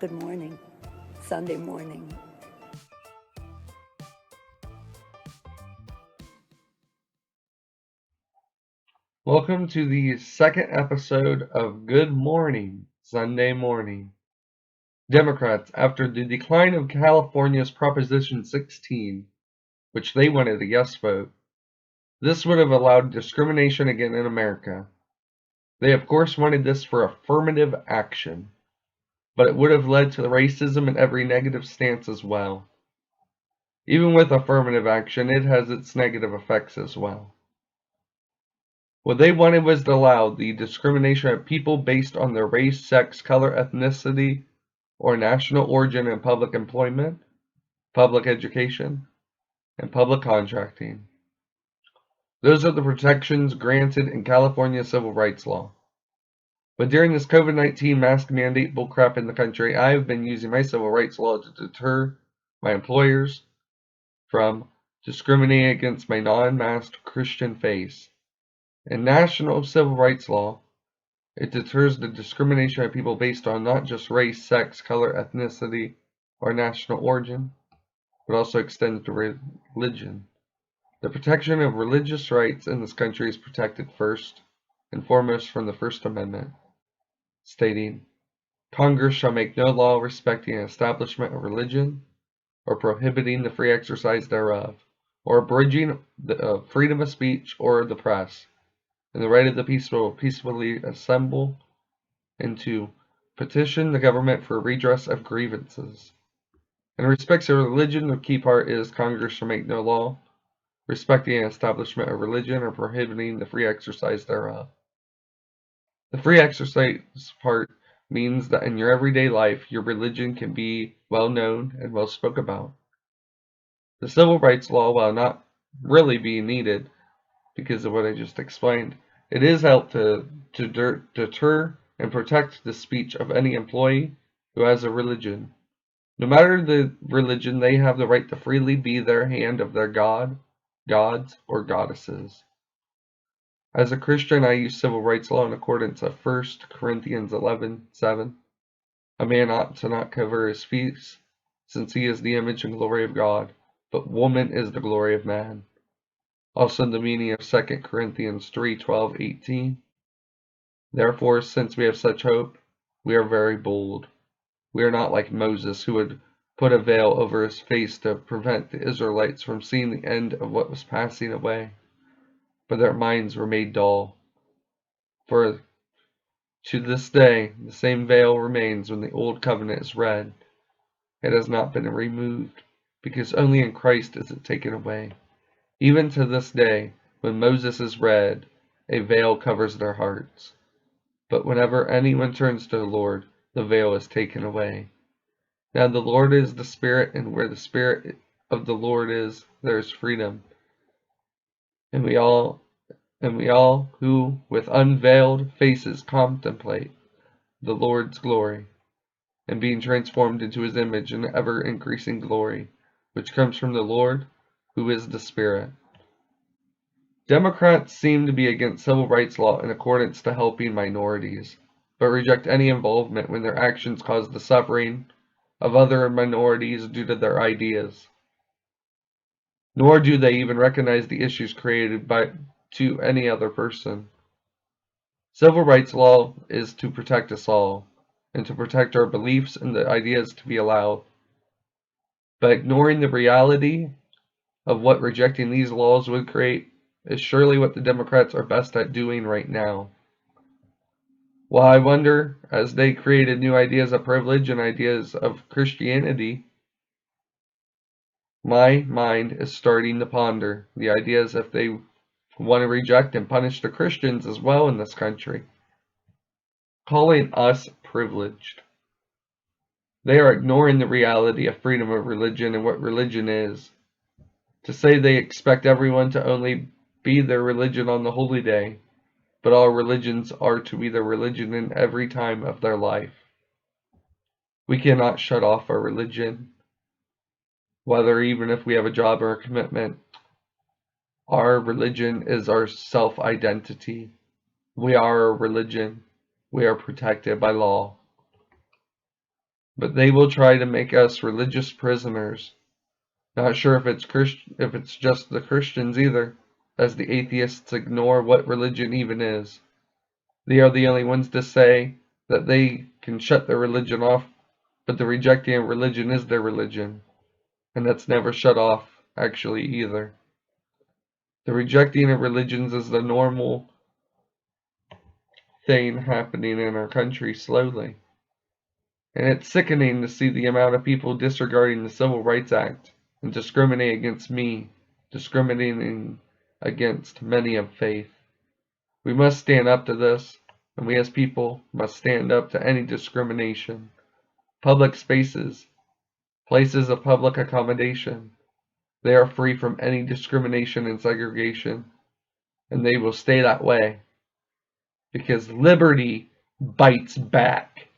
Good morning, Sunday morning. Welcome to the second episode of Good Morning, Sunday morning. Democrats, after the decline of California's Proposition 16, which they wanted a yes vote, this would have allowed discrimination again in America. They of course wanted this for affirmative action, but it would have led to racism and every negative stance as well. Even with affirmative action, it has its negative effects as well. What they wanted was to allow the discrimination of people based on their race, sex, color, ethnicity, or national origin in public employment, public education, and public contracting. Those are the protections granted in California civil rights law. But during this COVID-19 mask mandate bullcrap in the country, I have been using my civil rights law to deter my employers from discriminating against my non-masked Christian faith. In national civil rights law, it deters the discrimination of people based on not just race, sex, color, ethnicity, or national origin, but also extends to religion. The protection of religious rights in this country is protected first and foremost from the First Amendment, stating, Congress shall make no law respecting an establishment of religion, or prohibiting the free exercise thereof, or abridging the freedom of speech or the press, and the right of the people peacefully assemble and to petition the government for redress of grievances. In respect to religion, the key part is Congress shall make no law respecting an establishment of religion or prohibiting the free exercise thereof. The free exercise part means that in your everyday life, your religion can be well known and well spoken about. The civil rights law, while not really being needed because of what I just explained, it is helped to deter and protect the speech of any employee who has a religion. No matter the religion, they have the right to freely be their hand of their god, gods, or goddesses. As a Christian, I use civil rights law in accordance with 1 Corinthians 11:7. A man ought to not cover his face, since he is the image and glory of God, but woman is the glory of man. Also the meaning of 2 Corinthians 3:12-18. Therefore, since we have such hope, we are very bold. We are not like Moses, who would put a veil over his face to prevent the Israelites from seeing the end of what was passing away, but their minds were made dull. For to this day, the same veil remains when the Old Covenant is read. It has not been removed, because only in Christ is it taken away. Even to this day, when Moses is read, a veil covers their hearts. But whenever anyone turns to the Lord, the veil is taken away. Now the Lord is the Spirit, and where the Spirit of the Lord is, there is freedom. And we all who with unveiled faces contemplate the Lord's glory, and being transformed into his image in ever increasing glory, which comes from the Lord, who is the Spirit. Democrats seem to be against civil rights law in accordance to helping minorities, but reject any involvement when their actions cause the suffering of other minorities due to their ideas. Nor do they even recognize the issues created to any other person. Civil rights law is to protect us all, and to protect our beliefs and the ideas to be allowed. But ignoring the reality of what rejecting these laws would create is surely what the Democrats are best at doing right now. While I wonder, as they created new ideas of privilege and ideas of Christianity, my mind is starting to ponder the ideas if they want to reject and punish the Christians as well in this country, calling us privileged. They are ignoring the reality of freedom of religion and what religion is. To say they expect everyone to only be their religion on the holy day, but all religions are to be their religion in every time of their life. We cannot shut off our religion, whether even if we have a job or a commitment. Our religion is our self-identity. We are a religion. We are protected by law. but they will try to make us religious prisoners. Not sure if it's just the Christians either, as the atheists ignore what religion even is. They are the only ones to say that they can shut their religion off, but the rejecting of religion is their religion, and that's never shut off, actually, either. The rejecting of religions is the normal thing happening in our country slowly. And it's sickening to see the amount of people disregarding the Civil Rights Act and discriminating against me, discriminating against many of faith. We must stand up to this, and we as people must stand up to any discrimination. Public spaces, places of public accommodation, they are free from any discrimination and segregation, and they will stay that way, because liberty bites back.